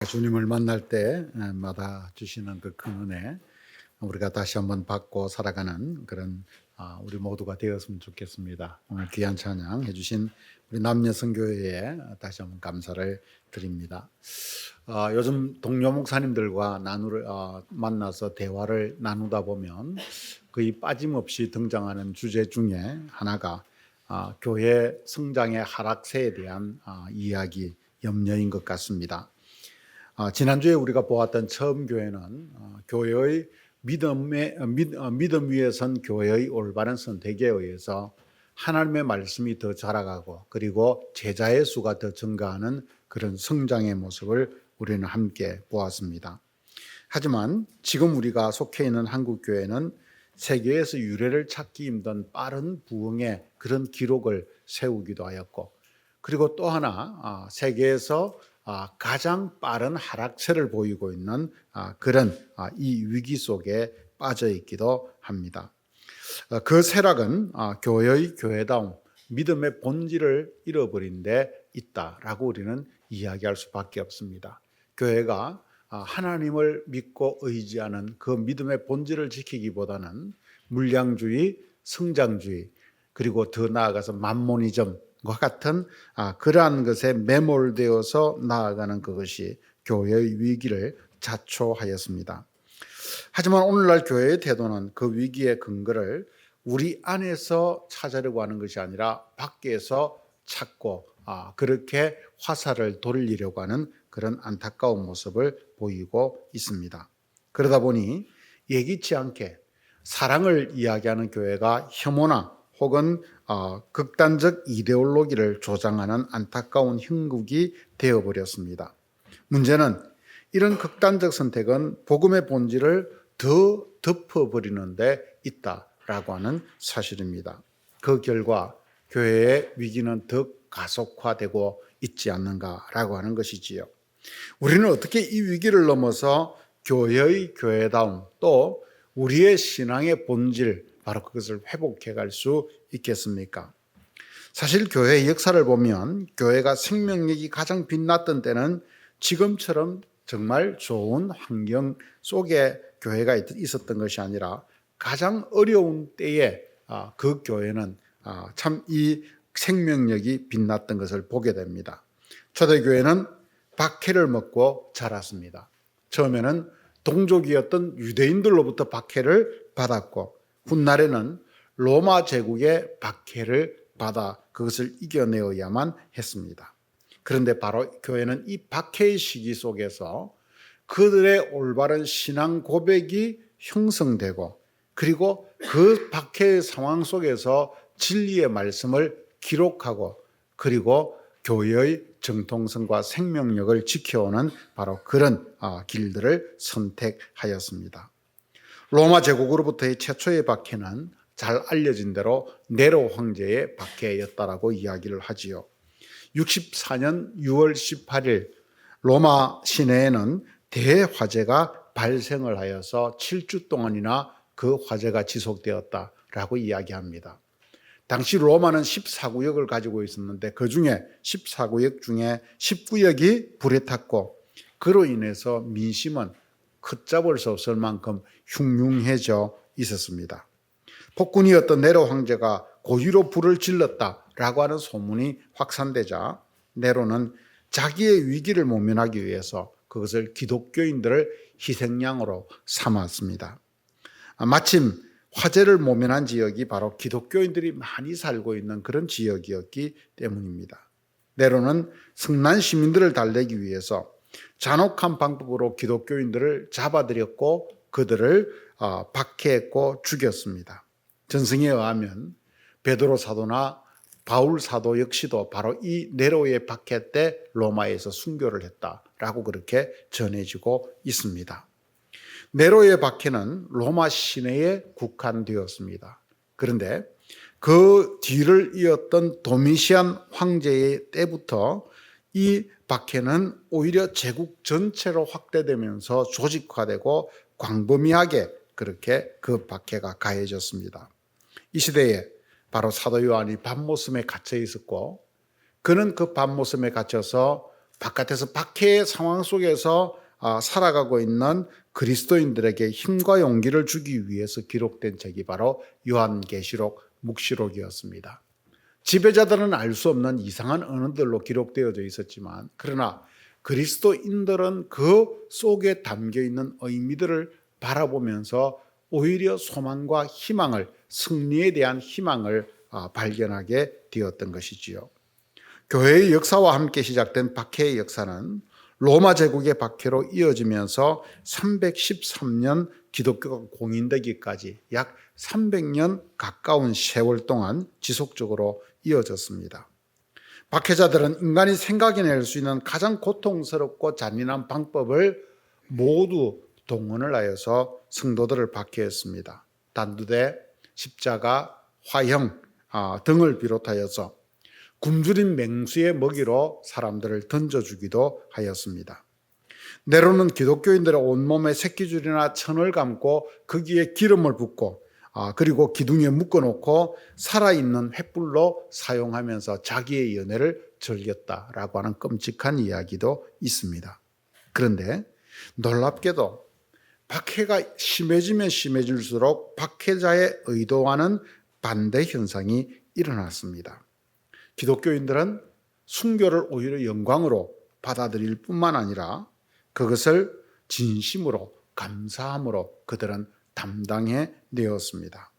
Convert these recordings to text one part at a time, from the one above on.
주님을 만날 때마다 주시는 그 큰 은혜, 우리가 다시 한번 받고 살아가는 그런 우리 모두가 되었으면 좋겠습니다. 오늘 귀한 찬양 해주신 우리 남녀성교회에 다시 한번 감사를 드립니다. 요즘 동료 목사님들과 만나서 대화를 나누다 보면 거의 빠짐없이 등장하는 주제 중에 하나가 교회 성장의 하락세에 대한 이야기, 염려인 것 같습니다. 지난주에 우리가 보았던 처음 교회는 교회의 믿음 위에 선 교회의 올바른 선택에 의해서 하나님의 말씀이 더 자라가고 그리고 제자의 수가 더 증가하는 그런 성장의 모습을 우리는 함께 보았습니다. 하지만 지금 우리가 속해 있는 한국교회는 세계에서 유례를 찾기 힘든 빠른 부흥의 그런 기록을 세우기도 하였고, 그리고 또 하나 세계에서 가장 빠른 하락세를 보이고 있는 그런 이 위기 속에 빠져 있기도 합니다. 그 세락은 교회의 교회다움, 믿음의 본질을 잃어버린 데 있다라고 우리는 이야기할 수밖에 없습니다. 교회가 하나님을 믿고 의지하는 그 믿음의 본질을 지키기보다는 물량주의, 성장주의, 그리고 더 나아가서 만모니즘과 같은 그러한 것에 매몰되어서 나아가는 그것이 교회의 위기를 자초하였습니다. 하지만 오늘날 교회의 태도는 그 위기의 근거를 우리 안에서 찾으려고 하는 것이 아니라 밖에서 찾고 그렇게 화살을 돌리려고 하는 그런 안타까운 모습을 보이고 있습니다. 그러다 보니 예기치 않게 사랑을 이야기하는 교회가 혐오나 혹은 극단적 이데올로기를 조장하는 안타까운 형국이 되어버렸습니다. 문제는 이런 극단적 선택은 복음의 본질을 더 덮어버리는 데 있다라고 하는 사실입니다. 그 결과 교회의 위기는 더 가속화되고 있지 않는가라고 하는 것이지요. 우리는 어떻게 이 위기를 넘어서 교회의 교회다움, 또 우리의 신앙의 본질, 바로 그것을 회복해 갈 수 있겠습니까? 사실 교회의 역사를 보면 교회가 생명력이 가장 빛났던 때는 지금처럼 정말 좋은 환경 속에 교회가 있었던 것이 아니라 가장 어려운 때에 그 교회는 참 이 생명력이 빛났던 것을 보게 됩니다. 초대교회는 박해를 먹고 자랐습니다. 처음에는 동족이었던 유대인들로부터 박해를 받았고, 훗날에는 로마 제국의 박해를 받아 그것을 이겨내어야만 했습니다. 그런데 바로 교회는 이 박해의 시기 속에서 그들의 올바른 신앙 고백이 형성되고, 그리고 그 박해의 상황 속에서 진리의 말씀을 기록하고, 그리고 교회의 정통성과 생명력을 지켜오는 바로 그런 길들을 선택하였습니다. 로마 제국으로부터의 최초의 박해는 잘 알려진 대로 네로 황제의 박해였다라고 이야기를 하지요. 64년 6월 18일 로마 시내에는 대화재가 발생을 하여서 7주 동안이나 그 화재가 지속되었다라고 이야기합니다. 당시 로마는 14구역을 가지고 있었는데 그 중에 14구역 중에 10구역이 불에 탔고, 그로 인해서 민심은 걷잡을 수 없을 만큼 흉흉해져 있었습니다. 폭군이었던 네로 황제가 고의로 불을 질렀다라고 하는 소문이 확산되자 네로는 자기의 위기를 모면하기 위해서 그것을 기독교인들을 희생양으로 삼았습니다. 마침 화재를 모면한 지역이 바로 기독교인들이 많이 살고 있는 그런 지역이었기 때문입니다. 네로는 성난 시민들을 달래기 위해서 잔혹한 방법으로 기독교인들을 잡아들였고 그들을 박해했고 죽였습니다. 전승에 의하면 베드로 사도나 바울 사도 역시도 바로 이 네로의 박해 때 로마에서 순교를 했다라고 그렇게 전해지고 있습니다. 네로의 박해는 로마 시내에 국한되었습니다. 그런데 그 뒤를 이었던 도미시안 황제의 때부터 이 박해는 오히려 제국 전체로 확대되면서 조직화되고 광범위하게 그렇게 그 박해가 가해졌습니다. 이 시대에 바로 사도 요한이 밤모섬에 갇혀 있었고, 그는 그 밤모섬에 갇혀서 바깥에서 박해의 상황 속에서 살아가고 있는 그리스도인들에게 힘과 용기를 주기 위해서 기록된 책이 바로 요한계시록, 묵시록이었습니다. 지배자들은 알 수 없는 이상한 언어들로 기록되어져 있었지만, 그러나 그리스도인들은 그 속에 담겨 있는 의미들을 바라보면서 오히려 소망과 희망을, 승리에 대한 희망을 발견하게 되었던 것이지요. 교회의 역사와 함께 시작된 박해의 역사는 로마 제국의 박해로 이어지면서 313년 기독교가 공인되기까지 약 300년 가까운 세월 동안 지속적으로 이어졌습니다. 박해자들은 인간이 생각해낼 수 있는 가장 고통스럽고 잔인한 방법을 모두 동원을 하여서 성도들을 박해했습니다. 단두대, 십자가, 화형 등을 비롯하여서 굶주린 맹수의 먹이로 사람들을 던져주기도 하였습니다. 네로는 기독교인들의 온몸에 새끼줄이나 천을 감고 거기에 기름을 붓고 그리고 기둥에 묶어놓고 살아있는 횃불로 사용하면서 자기의 연회를 즐겼다라고 하는 끔찍한 이야기도 있습니다. 그런데 놀랍게도 박해가 심해지면 심해질수록 박해자의 의도와는 반대 현상이 일어났습니다. 기독교인들은 순교를 오히려 영광으로 받아들일 뿐만 아니라 그것을 진심으로 감사함으로 그들은 담당해 내었습니다.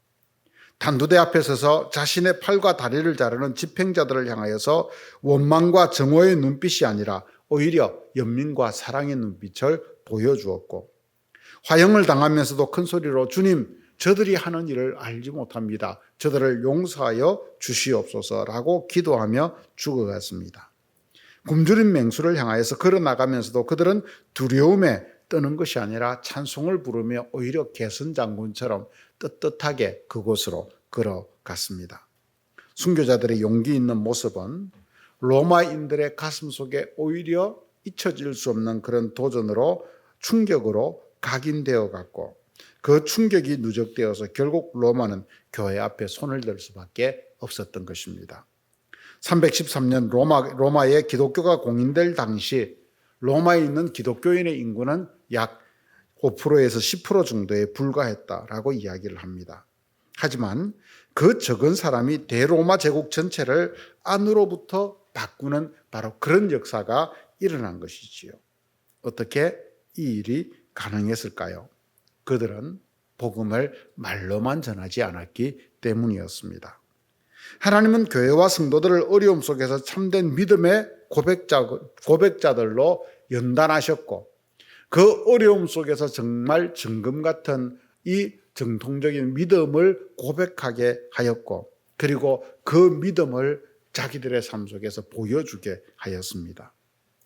단두대 앞에 서서 자신의 팔과 다리를 자르는 집행자들을 향하여서 원망과 정오의 눈빛이 아니라 오히려 연민과 사랑의 눈빛을 보여주었고, 화형을 당하면서도 큰 소리로 주님, 저들이 하는 일을 알지 못합니다. 저들을 용서하여 주시옵소서라고 기도하며 죽어갔습니다. 굶주린 맹수를 향하여서 걸어나가면서도 그들은 두려움에 떠는 것이 아니라 찬송을 부르며 오히려 개선장군처럼 떳떳하게 그곳으로 걸어갔습니다. 순교자들의 용기 있는 모습은 로마인들의 가슴 속에 오히려 잊혀질 수 없는 그런 도전으로, 충격으로 각인되어 갔고, 그 충격이 누적되어서 결국 로마는 교회 앞에 손을 들 수밖에 없었던 것입니다. 313년 로마의 기독교가 공인될 당시 로마에 있는 기독교인의 인구는 약 5%에서 10% 정도에 불과했다라고 이야기를 합니다. 하지만 그 적은 사람이 대로마 제국 전체를 안으로부터 바꾸는 바로 그런 역사가 일어난 것이지요. 어떻게 이 일이 가능했을까요? 그들은 복음을 말로만 전하지 않았기 때문이었습니다. 하나님은 교회와 성도들을 어려움 속에서 참된 믿음의 고백자들로 연단하셨고, 그 어려움 속에서 정말 정금 같은 이 정통적인 믿음을 고백하게 하였고, 그리고 그 믿음을 자기들의 삶 속에서 보여주게 하였습니다.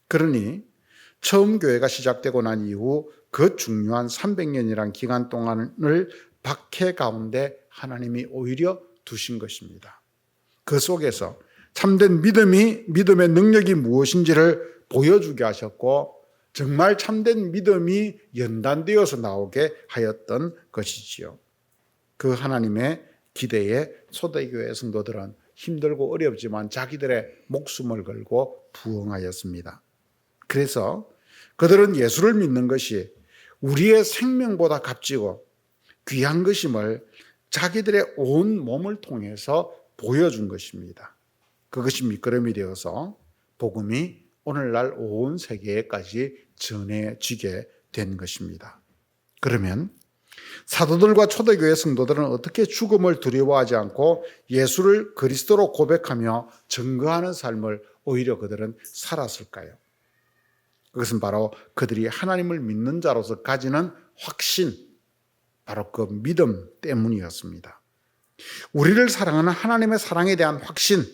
그러니 처음 교회가 시작되고 난 이후 그 중요한 300년이란 기간 동안을 박해 가운데 하나님이 오히려 두신 것입니다. 그 속에서 참된 믿음의 능력이 무엇인지를 보여주게 하셨고, 정말 참된 믿음이 연단되어서 나오게 하였던 것이지요. 그 하나님의 기대에 초대교회 성도들은 힘들고 어렵지만 자기들의 목숨을 걸고 부응하였습니다. 그래서 그들은 예수를 믿는 것이 우리의 생명보다 값지고 귀한 것임을 자기들의 온 몸을 통해서 보여준 것입니다. 그것이 밑거름이 되어서 복음이 오늘날 온 세계에까지 전해지게 된 것입니다. 그러면 사도들과 초대교회 성도들은 어떻게 죽음을 두려워하지 않고 예수를 그리스도로 고백하며 증거하는 삶을 오히려 그들은 살았을까요? 그것은 바로 그들이 하나님을 믿는 자로서 가지는 확신, 바로 그 믿음 때문이었습니다. 우리를 사랑하는 하나님의 사랑에 대한 확신,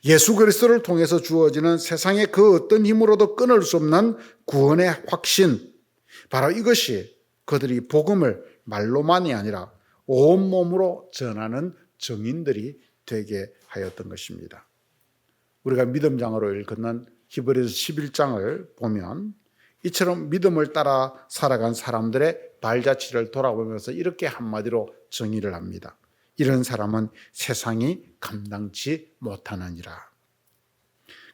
예수 그리스도를 통해서 주어지는 세상의 그 어떤 힘으로도 끊을 수 없는 구원의 확신, 바로 이것이 그들이 복음을 말로만이 아니라 온몸으로 전하는 증인들이 되게 하였던 것입니다. 우리가 믿음장으로 일컫는 히브리서 11장을 보면 이처럼 믿음을 따라 살아간 사람들의 발자취를 돌아보면서 이렇게 한마디로 정의를 합니다. 이런 사람은 세상이 감당치 못하느니라.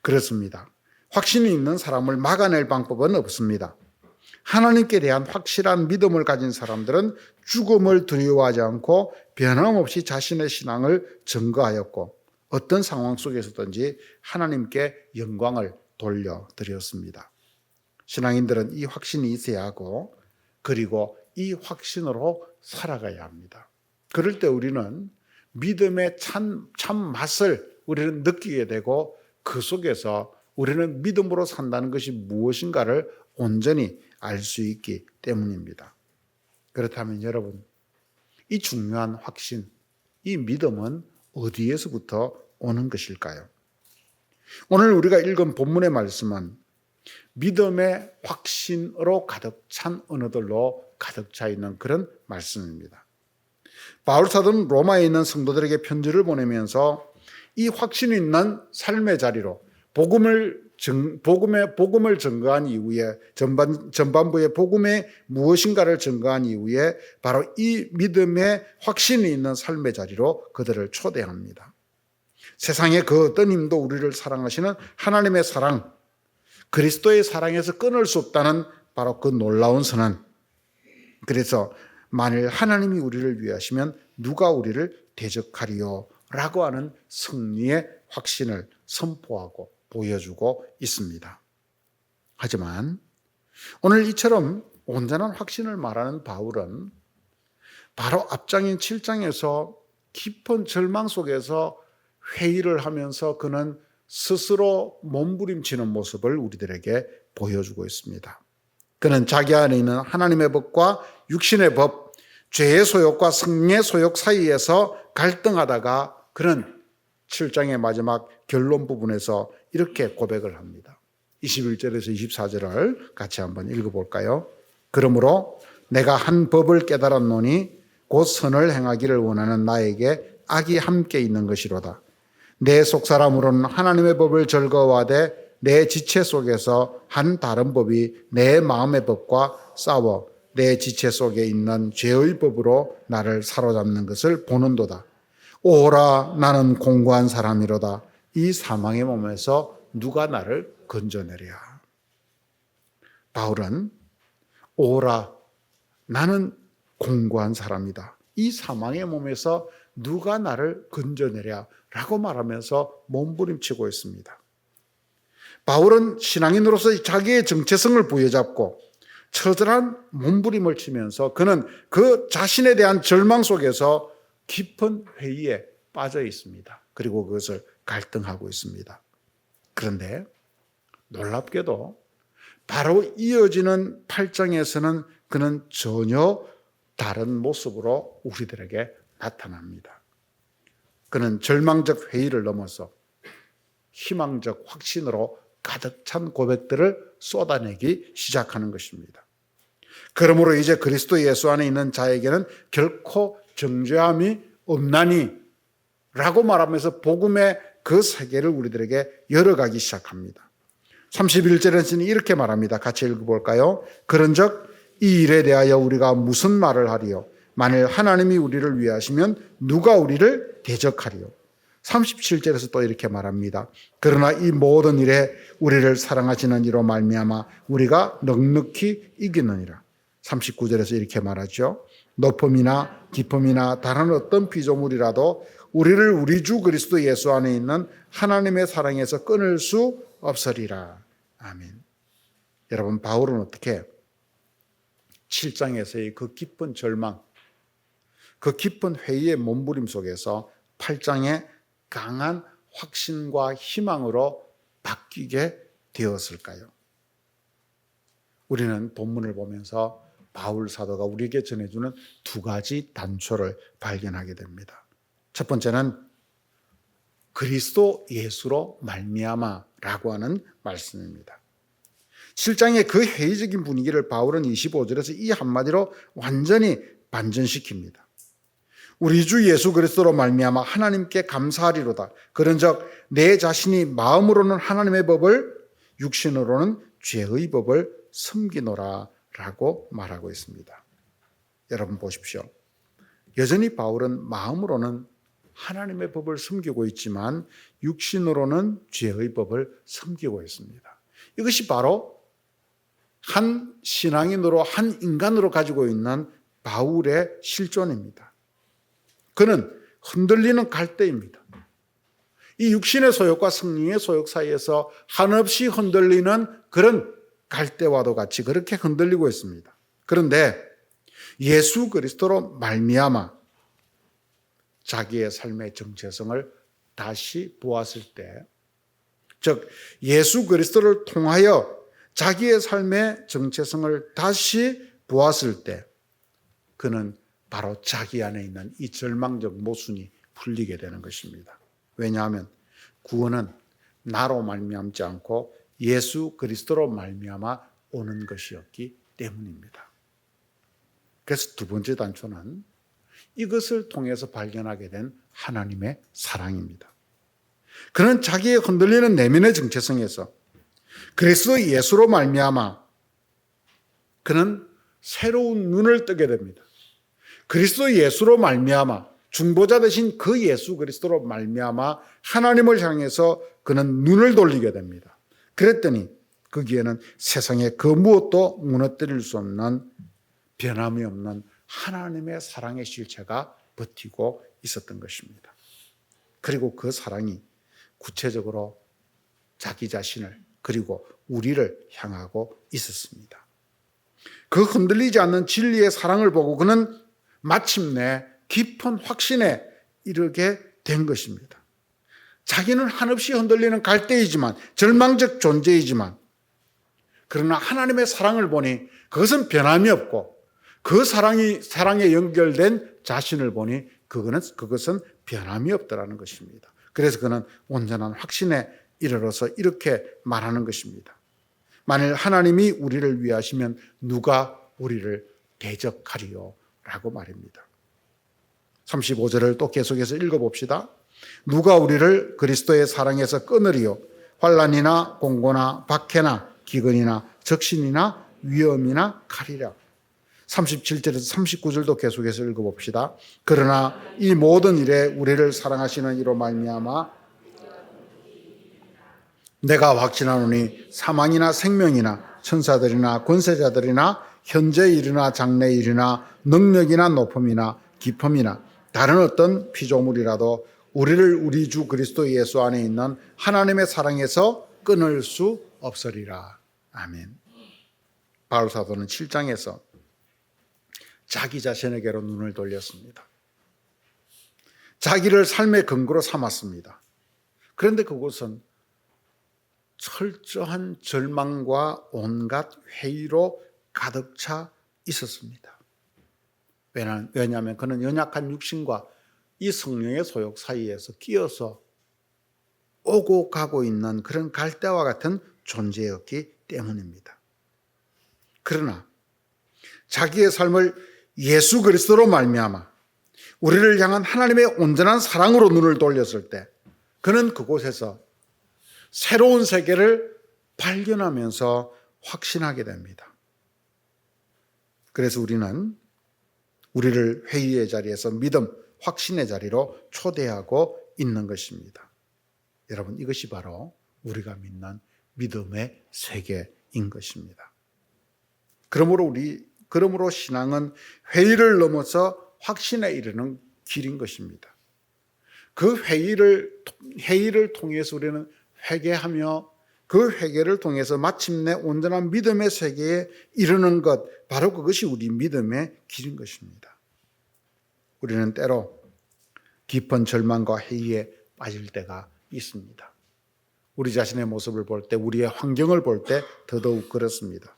그렇습니다. 확신이 있는 사람을 막아낼 방법은 없습니다. 하나님께 대한 확실한 믿음을 가진 사람들은 죽음을 두려워하지 않고 변함없이 자신의 신앙을 증거하였고 어떤 상황 속에서든지 하나님께 영광을 돌려드렸습니다. 신앙인들은 이 확신이 있어야 하고 그리고 이 확신으로 살아가야 합니다. 그럴 때 우리는 믿음의 참 맛을 우리는 느끼게 되고 그 속에서 우리는 믿음으로 산다는 것이 무엇인가를 온전히 알 수 있기 때문입니다. 그렇다면 여러분, 이 중요한 확신, 이 믿음은 어디에서부터 오는 것일까요? 오늘 우리가 읽은 본문의 말씀은 믿음의 확신으로 가득 찬 언어들로 가득 차 있는 그런 말씀입니다. 바울 사도는 로마에 있는 성도들에게 편지를 보내면서 이 확신이 있는 삶의 자리로 복음을 증거한 이후에 전반부의 복음의 무엇인가를 증거한 이후에 바로 이 믿음의 확신이 있는 삶의 자리로 그들을 초대합니다. 세상의 그 어떤 힘도 우리를 사랑하시는 하나님의 사랑, 그리스도의 사랑에서 끊을 수 없다는 바로 그 놀라운 선언. 그래서 만일 하나님이 우리를 위하시면 누가 우리를 대적하리요? 라고 하는 승리의 확신을 선포하고 보여주고 있습니다. 하지만 오늘 이처럼 온전한 확신을 말하는 바울은 바로 앞장인 7장에서 깊은 절망 속에서 회의를 하면서 그는 스스로 몸부림치는 모습을 우리들에게 보여주고 있습니다. 그는 자기 안에 있는 하나님의 법과 육신의 법, 죄의 소욕과 성의 소욕 사이에서 갈등하다가 그는 7장의 마지막 결론 부분에서 이렇게 고백을 합니다. 21절에서 24절을 같이 한번 읽어볼까요? 그러므로 내가 한 법을 깨달았노니 곧 선을 행하기를 원하는 나에게 악이 함께 있는 것이로다. 내 속사람으로는 하나님의 법을 즐거워하되 내 지체 속에서 한 다른 법이 내 마음의 법과 싸워 내 지체 속에 있는 죄의 법으로 나를 사로잡는 것을 보는도다. 오라 나는 공고한 사람이로다. 이 사망의 몸에서 누가 나를 건져내랴. 바울은 오라 나는 공고한 사람이다. 이 사망의 몸에서 누가 나를 건져내랴 라고 말하면서 몸부림치고 있습니다. 바울은 신앙인으로서 자기의 정체성을 부여잡고 처절한 몸부림을 치면서 그는 그 자신에 대한 절망 속에서 깊은 회의에 빠져 있습니다. 그리고 그것을 갈등하고 있습니다. 그런데 놀랍게도 바로 이어지는 8장에서는 그는 전혀 다른 모습으로 우리들에게 나타납니다. 그는 절망적 회의를 넘어서 희망적 확신으로 가득 찬 고백들을 쏟아내기 시작하는 것입니다. 그러므로 이제 그리스도 예수 안에 있는 자에게는 결코 정죄함이 없나니 라고 말하면서 복음의 그 세계를 우리들에게 열어가기 시작합니다. 31절에서는 이렇게 말합니다. 같이 읽어볼까요? 그런즉 이 일에 대하여 우리가 무슨 말을 하리요? 만일 하나님이 우리를 위하시면 누가 우리를 대적하리요? 37절에서 또 이렇게 말합니다. 그러나 이 모든 일에 우리를 사랑하시는 이로 말미암아 우리가 넉넉히 이기느니라. 39절에서 이렇게 말하죠. 높음이나 깊음이나 다른 어떤 피조물이라도 우리를 우리 주 그리스도 예수 안에 있는 하나님의 사랑에서 끊을 수 없으리라. 아멘. 여러분, 바울은 어떻게 7장에서의 그 깊은 절망, 그 깊은 회의의 몸부림 속에서 8장의 강한 확신과 희망으로 바뀌게 되었을까요? 우리는 본문을 보면서 바울 사도가 우리에게 전해주는 두 가지 단초를 발견하게 됩니다. 첫 번째는 그리스도 예수로 말미암아라고 하는 말씀입니다. 7장의 그 회의적인 분위기를 바울은 25절에서 이 한마디로 완전히 반전시킵니다. 우리 주 예수 그리스도로 말미암아 하나님께 감사하리로다. 그런즉 내 자신이 마음으로는 하나님의 법을 육신으로는 죄의 법을 섬기노라 라고 말하고 있습니다. 여러분 보십시오. 여전히 바울은 마음으로는 하나님의 법을 섬기고 있지만 육신으로는 죄의 법을 섬기고 있습니다. 이것이 바로 한 신앙인으로, 한 인간으로 가지고 있는 바울의 실존입니다. 그는 흔들리는 갈대입니다. 이 육신의 소욕과 성령의 소욕 사이에서 한없이 흔들리는 그런 갈대와도 같이 그렇게 흔들리고 있습니다. 그런데 예수 그리스도로 말미암아 자기의 삶의 정체성을 다시 보았을 때, 즉 예수 그리스도를 통하여 자기의 삶의 정체성을 다시 보았을 때 그는 바로 자기 안에 있는 이 절망적 모순이 풀리게 되는 것입니다. 왜냐하면 구원은 나로 말미암지 않고 예수 그리스도로 말미암아 오는 것이었기 때문입니다. 그래서 두 번째 단초는 이것을 통해서 발견하게 된 하나님의 사랑입니다. 그는 자기의 흔들리는 내면의 정체성에서 그리스도 예수로 말미암아 그는 새로운 눈을 뜨게 됩니다. 그리스도 예수로 말미암아 중보자 되신 그 예수 그리스도로 말미암아 하나님을 향해서 그는 눈을 돌리게 됩니다. 그랬더니 거기에는 세상의 그 무엇도 무너뜨릴 수 없는 변함이 없는 하나님의 사랑의 실체가 버티고 있었던 것입니다. 그리고 그 사랑이 구체적으로 자기 자신을 그리고 우리를 향하고 있었습니다. 그 흔들리지 않는 진리의 사랑을 보고 그는 마침내 깊은 확신에 이르게 된 것입니다. 자기는 한없이 흔들리는 갈대이지만, 절망적 존재이지만, 그러나 하나님의 사랑을 보니 그것은 변함이 없고 그 사랑에 연결된 자신을 보니 그것은 변함이 없다라는 것입니다. 그래서 그는 온전한 확신에 이르러서 이렇게 말하는 것입니다. 만일 하나님이 우리를 위하시면 누가 우리를 대적하리요? 라고 말입니다. 35절을 또 계속해서 읽어봅시다. 누가 우리를 그리스도의 사랑에서 끊으리요? 환난이나 공고나 박해나 기근이나 적신이나 위험이나 칼이라. 37절에서 39절도 계속해서 읽어봅시다. 그러나 이 모든 일에 우리를 사랑하시는 이로 말미암아 내가 확신하노니 사망이나 생명이나 천사들이나 권세자들이나 현재 일이나 장래 일이나 능력이나 높음이나 깊음이나 다른 어떤 피조물이라도 우리를 우리 주 그리스도 예수 안에 있는 하나님의 사랑에서 끊을 수 없으리라. 아멘. 바울 사도는 7장에서 자기 자신에게로 눈을 돌렸습니다. 자기를 삶의 근거로 삼았습니다. 그런데 그곳은 철저한 절망과 온갖 회의로 가득 차 있었습니다. 왜냐하면 그는 연약한 육신과 이 성령의 소욕 사이에서 끼어서 오고 가고 있는 그런 갈대와 같은 존재였기 때문입니다. 그러나 자기의 삶을 예수 그리스도로 말미암아 우리를 향한 하나님의 온전한 사랑으로 눈을 돌렸을 때 그는 그곳에서 새로운 세계를 발견하면서 확신하게 됩니다. 그래서 우리는 우리를 회의의 자리에서 믿음, 확신의 자리로 초대하고 있는 것입니다. 여러분, 이것이 바로 우리가 믿는 믿음의 세계인 것입니다. 그러므로 신앙은 회의를 넘어서 확신에 이르는 길인 것입니다. 그 회의를 통해서 우리는 회개하며 그 회개를 통해서 마침내 온전한 믿음의 세계에 이르는 것, 바로 그것이 우리 믿음의 길인 것입니다. 우리는 때로 깊은 절망과 회의에 빠질 때가 있습니다. 우리 자신의 모습을 볼 때, 우리의 환경을 볼 때 더더욱 그렇습니다.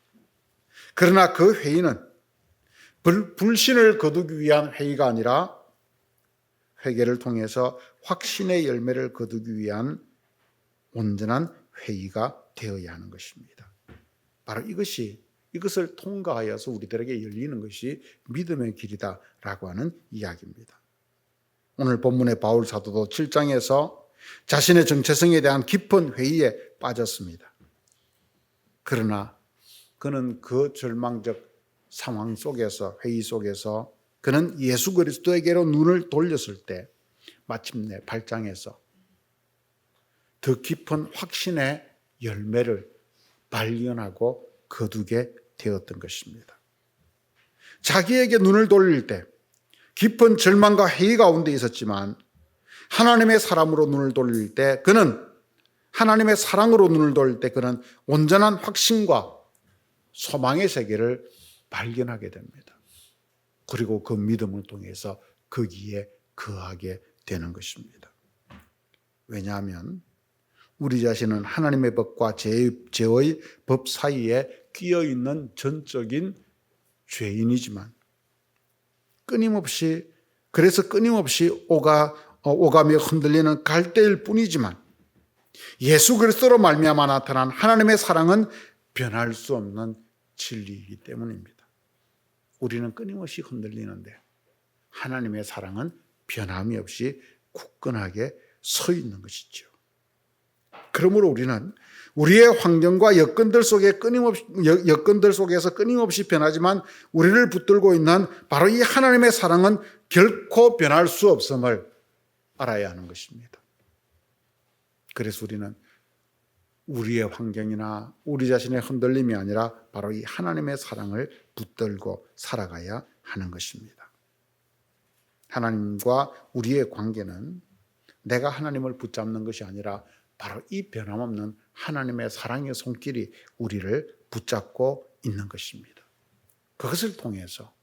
그러나 그 회의는 불신을 거두기 위한 회의가 아니라 회개를 통해서 확신의 열매를 거두기 위한 온전한 회의가 되어야 하는 것입니다. 바로 이것을 통과하여서 우리들에게 열리는 것이 믿음의 길이다라고 하는 이야기입니다. 오늘 본문의 바울 사도도 7장에서 자신의 정체성에 대한 깊은 회의에 빠졌습니다. 그러나 그는 그 절망적 상황 속에서, 회의 속에서 그는 예수 그리스도에게로 눈을 돌렸을 때 마침내 8장에서 더 깊은 확신의 열매를 발견하고 거두게 되었던 것입니다. 자기에게 눈을 돌릴 때 깊은 절망과 회의 가운데 있었지만 하나님의 사람으로 눈을 돌릴 때 그는 하나님의 사랑으로 눈을 돌릴 때 그는 온전한 확신과 소망의 세계를 발견하게 됩니다. 그리고 그 믿음을 통해서 거기에 거하게 되는 것입니다. 왜냐하면 우리 자신은 하나님의 법과 죄의 법 사이에 끼어 있는 전적인 죄인이지만 그래서 끊임없이 오가며 흔들리는 갈대일 뿐이지만 예수 그리스도로 말미암아 나타난 하나님의 사랑은 변할 수 없는 진리이기 때문입니다. 우리는 끊임없이 흔들리는데 하나님의 사랑은 변함이 없이 굳건하게 서 있는 것이죠. 그러므로 우리는 우리의 환경과 여건들 속에서 끊임없이 변하지만 우리를 붙들고 있는 바로 이 하나님의 사랑은 결코 변할 수 없음을 알아야 하는 것입니다. 그래서 우리는 우리의 환경이나 우리 자신의 흔들림이 아니라 바로 이 하나님의 사랑을 붙들고 살아가야 하는 것입니다. 하나님과 우리의 관계는 내가 하나님을 붙잡는 것이 아니라 바로 이 변함없는 하나님의 사랑의 손길이 우리를 붙잡고 있는 것입니다. 그것을 통해서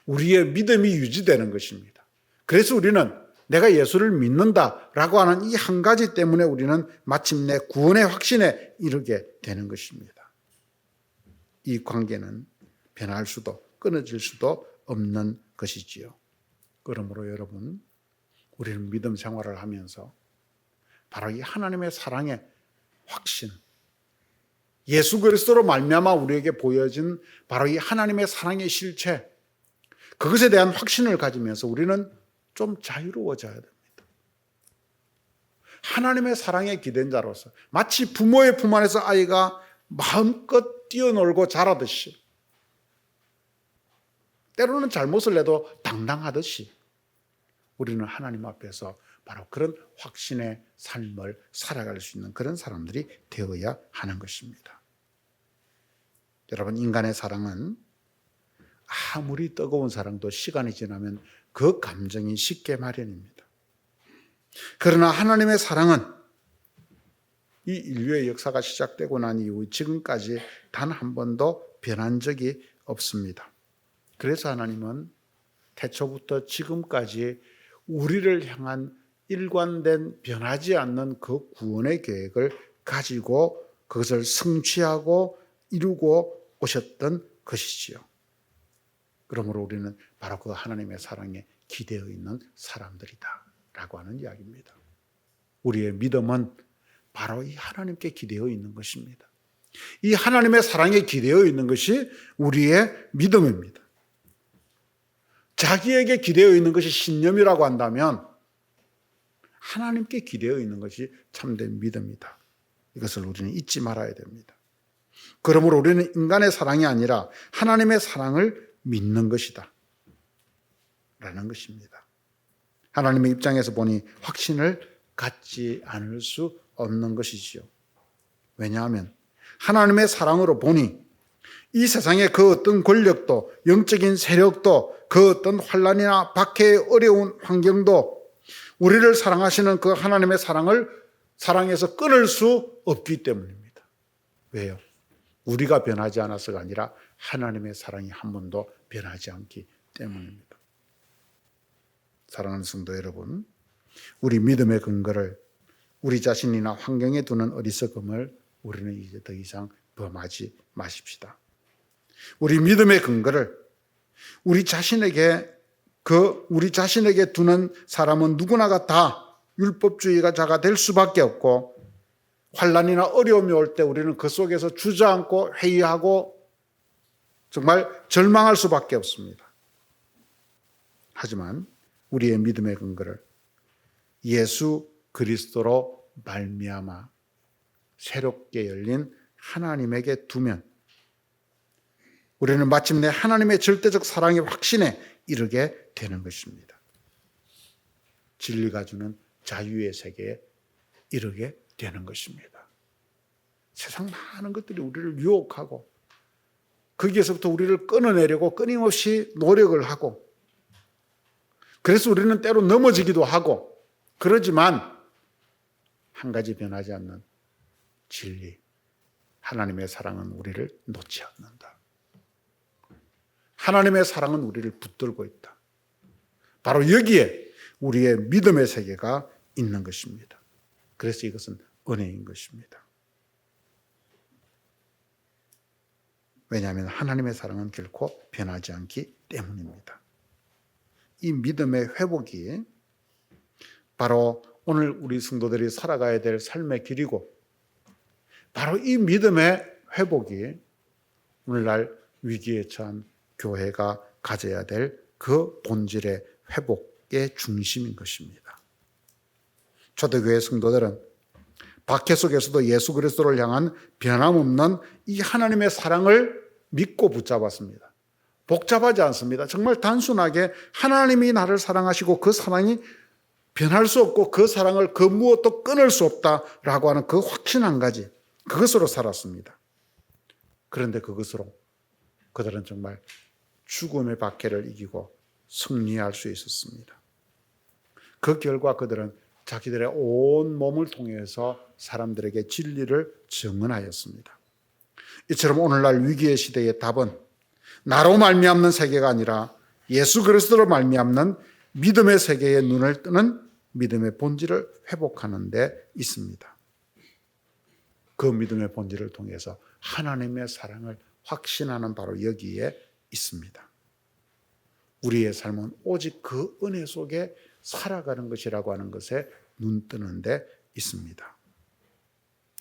우리의 믿음이 유지되는 것입니다. 그래서 우리는 내가 예수를 믿는다라고 하는 이 한 가지 때문에 우리는 마침내 구원의 확신에 이르게 되는 것입니다. 이 관계는 변할 수도 끊어질 수도 없는 것이지요. 그러므로 여러분, 우리는 믿음 생활을 하면서 바로 이 하나님의 사랑의 확신, 예수 그리스도로 말미암아 우리에게 보여진 바로 이 하나님의 사랑의 실체, 그것에 대한 확신을 가지면서 우리는 좀 자유로워져야 됩니다. 하나님의 사랑에 기댄 자로서 마치 부모의 품 안에서 아이가 마음껏 뛰어놀고 자라듯이, 때로는 잘못을 해도 당당하듯이 우리는 하나님 앞에서 바로 그런 확신의 삶을 살아갈 수 있는 그런 사람들이 되어야 하는 것입니다. 여러분, 인간의 사랑은 아무리 뜨거운 사랑도 시간이 지나면 그 감정이 식게 마련입니다. 그러나 하나님의 사랑은 이 인류의 역사가 시작되고 난 이후 지금까지 단 한 번도 변한 적이 없습니다. 그래서 하나님은 태초부터 지금까지 우리를 향한 일관된 변하지 않는 그 구원의 계획을 가지고 그것을 성취하고 이루고 오셨던 것이지요. 그러므로 우리는 바로 그 하나님의 사랑에 기대어 있는 사람들이다 라고 하는 이야기입니다. 우리의 믿음은 바로 이 하나님께 기대어 있는 것입니다. 이 하나님의 사랑에 기대어 있는 것이 우리의 믿음입니다. 자기에게 기대어 있는 것이 신념이라고 한다면 하나님께 기대어 있는 것이 참된 믿음이다. 이것을 우리는 잊지 말아야 됩니다. 그러므로 우리는 인간의 사랑이 아니라 하나님의 사랑을 믿는 것이다 라는 것입니다. 하나님의 입장에서 보니 확신을 갖지 않을 수 없는 것이지요. 왜냐하면 하나님의 사랑으로 보니 이 세상의 그 어떤 권력도 영적인 세력도 그 어떤 환난이나 박해의 어려운 환경도 우리를 사랑하시는 그 하나님의 사랑에서 끊을 수 없기 때문입니다. 왜요? 우리가 변하지 않아서가 아니라 하나님의 사랑이 한 번도 변하지 않기 때문입니다. 사랑하는 성도 여러분, 우리 믿음의 근거를 우리 자신이나 환경에 두는 어리석음을 우리는 이제 더 이상 범하지 마십시다. 우리 믿음의 근거를 우리 자신에게 두는 사람은 누구나가 다 율법주의자가 될 수밖에 없고, 환난이나 어려움이 올 때 우리는 그 속에서 주저앉고 회의하고 정말 절망할 수밖에 없습니다. 하지만 우리의 믿음의 근거를 예수 그리스도로 말미암아 새롭게 열린 하나님에게 두면 우리는 마침내 하나님의 절대적 사랑의 확신에 이르게 되는 것입니다. 진리가 주는 자유의 세계에 이르게 되는 것입니다. 세상 많은 것들이 우리를 유혹하고 거기에서부터 우리를 끊어내려고 끊임없이 노력을 하고, 그래서 우리는 때로 넘어지기도 하고, 그러지만 한 가지 변하지 않는 진리, 하나님의 사랑은 우리를 놓지 않는다. 하나님의 사랑은 우리를 붙들고 있다. 바로 여기에 우리의 믿음의 세계가 있는 것입니다. 그래서 이것은 은혜인 것입니다. 왜냐하면 하나님의 사랑은 결코 변하지 않기 때문입니다. 이 믿음의 회복이 바로 오늘 우리 성도들이 살아가야 될 삶의 길이고, 바로 이 믿음의 회복이 오늘날 위기에 처한 교회가 가져야 될 그 본질의 회복의 중심인 것입니다. 초대교회 성도들은 박해 속에서도 예수 그리스도를 향한 변함없는 이 하나님의 사랑을 믿고 붙잡았습니다. 복잡하지 않습니다. 정말 단순하게 하나님이 나를 사랑하시고 그 사랑이 변할 수 없고 그 사랑을 그 무엇도 끊을 수 없다라고 하는 그 확신 한 가지, 그것으로 살았습니다. 그런데 그것으로 그들은 정말 죽음의 박해를 이기고 승리할 수 있었습니다. 그 결과 그들은 자기들의 온 몸을 통해서 사람들에게 진리를 증언하였습니다. 이처럼 오늘날 위기의 시대의 답은 나로 말미암는 세계가 아니라 예수 그리스도로 말미암는 믿음의 세계에 눈을 뜨는 믿음의 본질을 회복하는 데 있습니다. 그 믿음의 본질을 통해서 하나님의 사랑을 확신하는 바로 여기에 있습니다. 우리의 삶은 오직 그 은혜 속에 살아가는 것이라고 하는 것에 눈 뜨는 데 있습니다.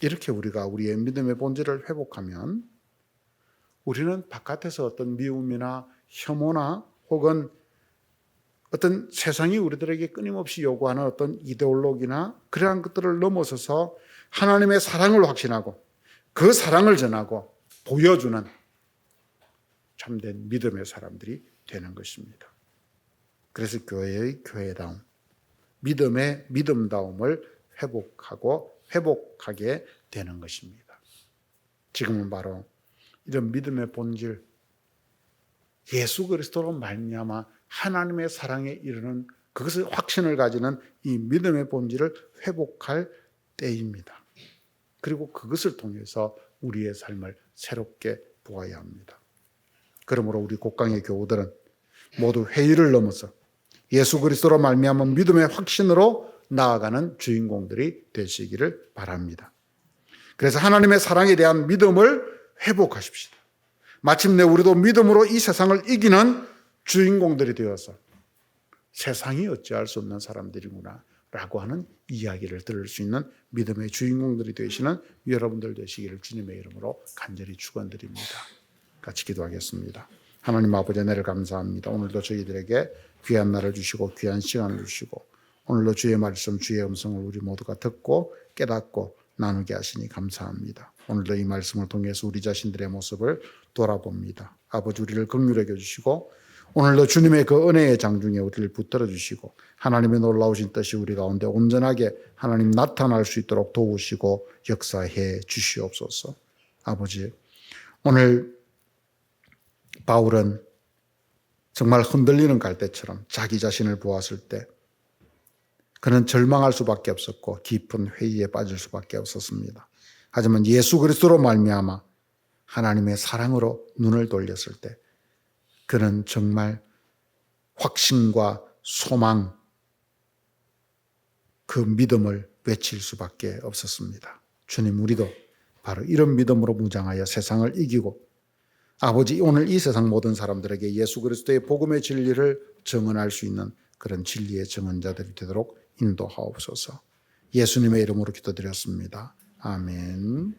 이렇게 우리가 우리의 믿음의 본질을 회복하면 우리는 바깥에서 어떤 미움이나 혐오나 혹은 어떤 세상이 우리들에게 끊임없이 요구하는 어떤 이데올로기나 그러한 것들을 넘어서서 하나님의 사랑을 확신하고 그 사랑을 전하고 보여주는 참된 믿음의 사람들이 되는 것입니다. 그래서 교회의 교회다움, 믿음의 믿음다움을 회복하게 되는 것입니다. 지금은 바로 이런 믿음의 본질, 예수 그리스도로 말미암아 하나님의 사랑에 이르는 그것을 확신을 가지는 이 믿음의 본질을 회복할 때입니다. 그리고 그것을 통해서 우리의 삶을 새롭게 보아야 합니다. 그러므로 우리 곡강의 교우들은 모두 회의를 넘어서 예수 그리스도로 말미암아 믿음의 확신으로 나아가는 주인공들이 되시기를 바랍니다. 그래서 하나님의 사랑에 대한 믿음을 회복하십시오. 마침내 우리도 믿음으로 이 세상을 이기는 주인공들이 되어서 세상이 어찌할 수 없는 사람들이구나 라고 하는 이야기를 들을 수 있는 믿음의 주인공들이 되시는 여러분들 되시기를 주님의 이름으로 간절히 축원드립니다. 같이 기도하겠습니다. 하나님 아버지, 은혜를 감사합니다. 오늘도 저희들에게 귀한 날을 주시고 귀한 시간을 주시고 오늘도 주의 말씀, 주의 음성을 우리 모두가 듣고 깨닫고 나누게 하시니 감사합니다. 오늘도 이 말씀을 통해서 우리 자신들의 모습을 돌아봅니다. 아버지, 우리를 긍휼히 여겨주시고 오늘도 주님의 그 은혜의 장중에 우리를 붙들어 주시고 하나님의 놀라우신 뜻이 우리 가운데 온전하게 하나님 나타날 수 있도록 도우시고 역사해 주시옵소서. 아버지, 오늘 바울은 정말 흔들리는 갈대처럼 자기 자신을 보았을 때 그는 절망할 수밖에 없었고 깊은 회의에 빠질 수밖에 없었습니다. 하지만 예수 그리스도로 말미암아 하나님의 사랑으로 눈을 돌렸을 때 그는 정말 확신과 소망, 그 믿음을 외칠 수밖에 없었습니다. 주님, 우리도 바로 이런 믿음으로 무장하여 세상을 이기고 아버지, 오늘 이 세상 모든 사람들에게 예수 그리스도의 복음의 진리를 증언할 수 있는 그런 진리의 증언자들이 되도록 인도하옵소서. 예수님의 이름으로 기도드렸습니다. 아멘.